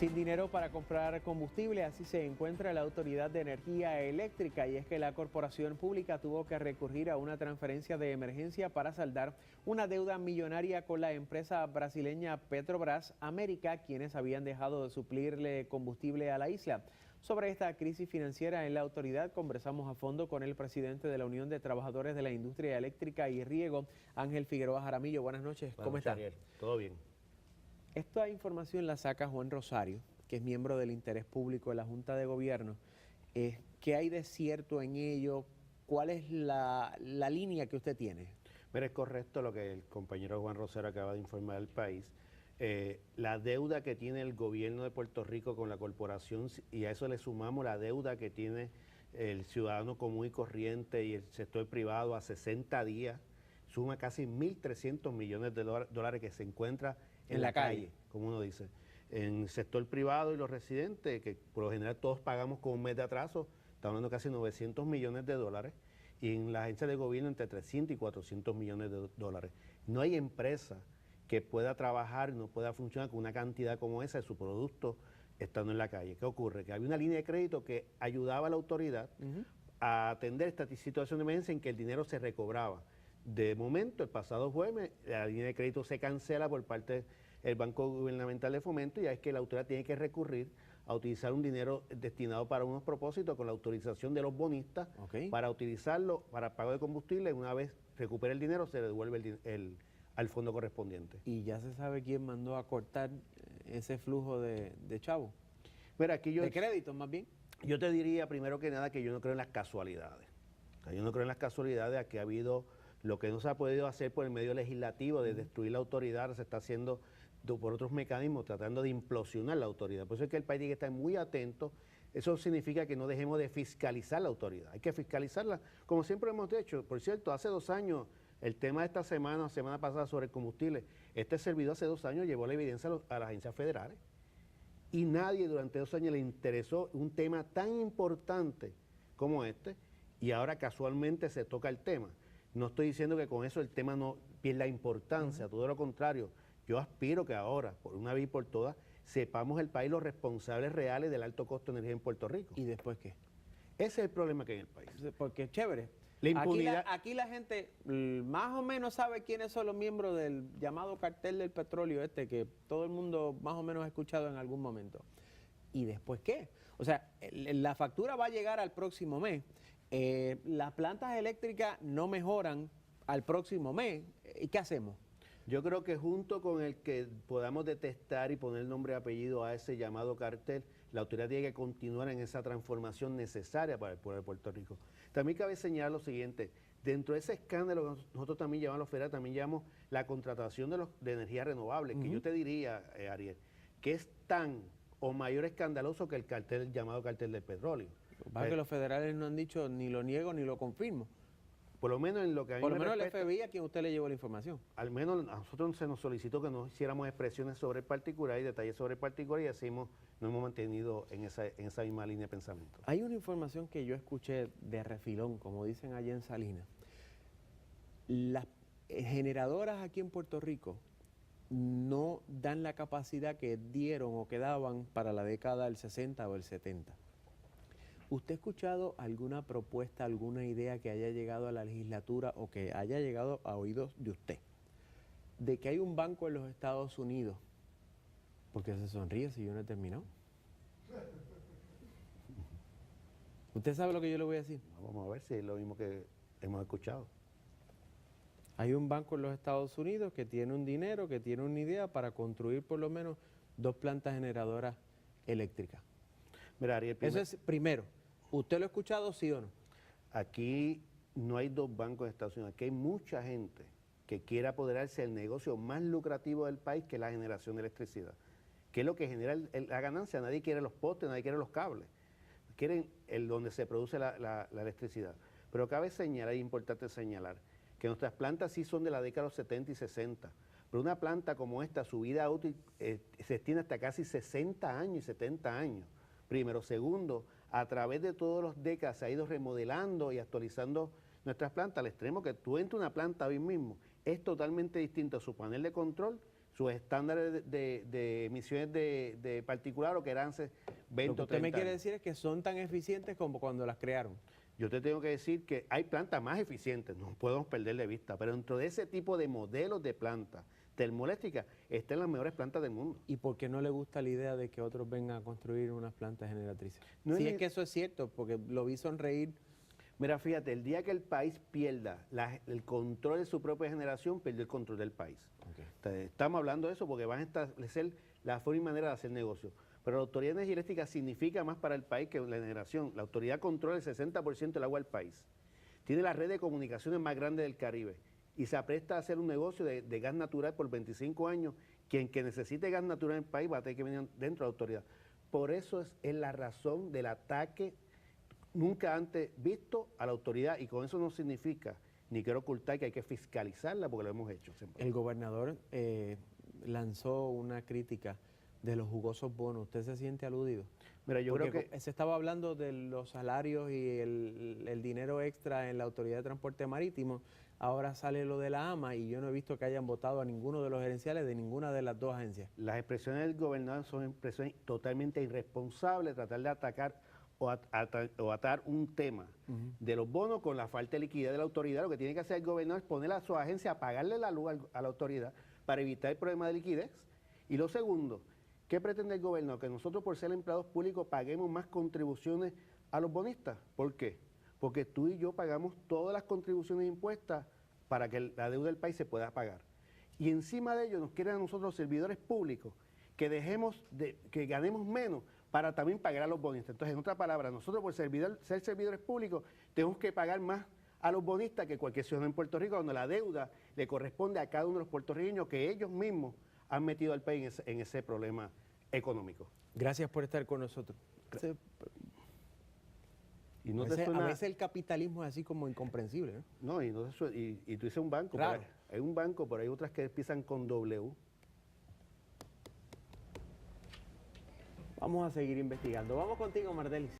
Sin dinero para comprar combustible, así se encuentra la Autoridad de Energía Eléctrica, y es que la corporación pública tuvo que recurrir a una transferencia de emergencia para saldar una deuda millonaria con la empresa brasileña Petrobras América, quienes habían dejado de suplirle combustible a la isla. Sobre esta crisis financiera en la autoridad conversamos a fondo con el presidente de la Unión de Trabajadores de la Industria Eléctrica y Riego, Ángel Figueroa Jaramillo. Buenas noches, ¿cómo está? Ariel, todo bien. Esta información la saca Juan Rosario, que es miembro del Interés Público de la Junta de Gobierno. ¿Qué hay de cierto en ello? ¿Cuál es la línea que usted tiene? Mira, es correcto lo que el compañero Juan Rosario acaba de informar al país. La deuda que tiene el gobierno de Puerto Rico con la corporación, y a eso le sumamos la deuda que tiene el ciudadano común y corriente y el sector privado a 60 días, suma casi 1.300 millones de dólares que se encuentra en la calle, como uno dice. En el sector privado y los residentes, que por lo general todos pagamos con un mes de atraso, estamos hablando de casi 900 millones de dólares, y en la agencia de gobierno entre 300 y 400 millones de dólares. No hay empresa que pueda trabajar, no pueda funcionar con una cantidad como esa de su producto estando en la calle. ¿Qué ocurre? Que había una línea de crédito que ayudaba a la autoridad a atender esta situación de emergencia en que el dinero se recobraba. De momento, el pasado jueves, la línea de crédito se cancela por parte del Banco Gubernamental de Fomento, y es que la autoridad tiene que recurrir a utilizar un dinero destinado para unos propósitos con la autorización de los bonistas para utilizarlo para pago de combustible. Una vez recupera el dinero, se le devuelve al fondo correspondiente. ¿Y ya se sabe quién mandó a cortar ese flujo de chavo? Mira, aquí de crédito, más bien. Yo te diría, primero que nada, que yo no creo en las casualidades. Yo no creo en las casualidades de que ha habido lo que no se ha podido hacer por el medio legislativo de destruir la autoridad, se está haciendo por otros mecanismos, tratando de implosionar la autoridad. Por eso es que el país tiene que estar muy atento. Eso significa que no dejemos de fiscalizar la autoridad. Hay que fiscalizarla, como siempre hemos hecho. Por cierto, hace 2 años, el tema de esta semana pasada sobre el combustible, este servidor hace 2 años llevó la evidencia a las agencias federales. Y nadie durante 2 años le interesó un tema tan importante como este, y ahora casualmente se toca el tema. No estoy diciendo que con eso el tema no pierda importancia, todo lo contrario. Yo aspiro que ahora, por una vez y por todas, sepamos el país los responsables reales del alto costo de energía en Puerto Rico. ¿Y después qué? Ese es el problema que hay en el país. Porque es chévere. La impunidad. Aquí la gente más o menos sabe quiénes son los miembros del llamado cartel del petróleo que todo el mundo más o menos ha escuchado en algún momento. ¿Y después qué? O sea, la factura va a llegar al próximo mes. Las plantas eléctricas no mejoran al próximo mes. ¿Y qué hacemos? Yo creo que junto con el que podamos detectar y poner nombre y apellido a ese llamado cartel, la autoridad tiene que continuar en esa transformación necesaria para el pueblo de Puerto Rico. También cabe señalar lo siguiente: dentro de ese escándalo que nosotros también llamamos los federales, también llamamos la contratación de energías renovables, que yo te diría, Ariel, que es tan o mayor escandaloso que el llamado cartel del petróleo. Para que los federales no han dicho ni lo niego ni lo confirmo. Por lo menos en lo que a mí Por lo me menos respecta, el FBI a quien usted le llevó la información. Al menos a nosotros se nos solicitó que no hiciéramos expresiones sobre el particular y detalles sobre el particular, y así nos hemos mantenido en esa misma línea de pensamiento. Hay una información que yo escuché de refilón, como dicen allá en Salinas. Las generadoras aquí en Puerto Rico no dan la capacidad que dieron o que daban para la década del 60 o el 70. ¿Usted ha escuchado alguna propuesta, alguna idea que haya llegado a la legislatura o que haya llegado a oídos de usted, de que hay un banco en los Estados Unidos? Porque se sonríe si yo no he terminado. ¿Usted sabe lo que yo le voy a decir? Vamos a ver si es lo mismo que hemos escuchado. Hay un banco en los Estados Unidos que tiene un dinero, que tiene una idea para construir por lo menos 2 plantas generadoras eléctricas. Mira, Ariel, eso es primero. ¿Usted lo ha escuchado, sí o no? Aquí no hay 2 bancos en Estados Unidos. Aquí hay mucha gente que quiere apoderarse del negocio más lucrativo del país, que es la generación de electricidad. ¿Qué es lo que genera la ganancia? Nadie quiere los postes, nadie quiere los cables. Quieren donde se produce la electricidad. Pero cabe señalar, es importante señalar, que nuestras plantas sí son de la década de los 70 y 60. Pero una planta como esta, su vida útil se extiende hasta casi 60 años y 70 años. Primero. Segundo, a través de todas las décadas se ha ido remodelando y actualizando nuestras plantas al extremo que tú entras a una planta hoy mismo, es totalmente distinto a su panel de control sus estándares de emisiones de particular o que eran hace 20 Lo que o usted 30 me quiere años. decir es que son tan eficientes como cuando las crearon. Yo te tengo que decir que hay plantas más eficientes, no podemos perder de vista, pero dentro de ese tipo de modelos de plantas termoeléctricas están las mejores plantas del mundo. ¿Y por qué no le gusta la idea de que otros vengan a construir unas plantas generatrices? No Si es es que eso es cierto, porque lo vi sonreír. Mira, fíjate, el día que el país pierda el control de su propia generación, perdió el control del país. Entonces, estamos hablando de eso porque van a establecer la forma y manera de hacer negocio. Pero la Autoridad de Energía Eléctrica significa más para el país que la generación. La autoridad controla el 60% del agua del país. Tiene la red de comunicaciones más grande del Caribe y se apresta a hacer un negocio de gas natural por 25 años. Quien que necesite gas natural en el país va a tener que venir dentro de la autoridad. Por eso es la razón del ataque nunca antes visto a la autoridad, y con eso no significa, ni quiero ocultar que hay que fiscalizarla porque lo hemos hecho siempre. El gobernador lanzó una crítica de los jugosos bonos. ¿Usted se siente aludido? Mira, yo Porque creo que se estaba hablando de los salarios y el dinero extra en la Autoridad de Transporte Marítimo. Ahora sale lo de la AMA y yo no he visto que hayan votado a ninguno de los gerenciales de ninguna de las dos agencias. las expresiones del gobernador son expresiones totalmente irresponsables, tratar de atacar o atar un tema de los bonos con la falta de liquidez de la autoridad. Lo que tiene que hacer el gobernador es poner a su agencia a pagarle la luz a la autoridad para evitar el problema de liquidez. Y lo segundo, ¿qué pretende el gobernador? Que nosotros, por ser empleados públicos, paguemos más contribuciones a los bonistas. ¿Por qué? Porque tú y yo pagamos todas las contribuciones impuestas para que la deuda del país se pueda pagar. Y encima de ello nos quieren a nosotros, los servidores públicos, que ganemos menos para también pagar a los bonistas. Entonces, en otras palabras, nosotros por ser servidores públicos tenemos que pagar más a los bonistas que cualquier ciudadano en Puerto Rico, cuando la deuda le corresponde a cada uno de los puertorriqueños que ellos mismos han metido al país en ese problema económico. Gracias por estar con nosotros. Y no A veces el capitalismo es así como incomprensible, ¿no? No, y tú dices un banco, Claro. hay un banco, pero hay otras que empiezan con W. Vamos a seguir investigando. Vamos contigo, Mardelis.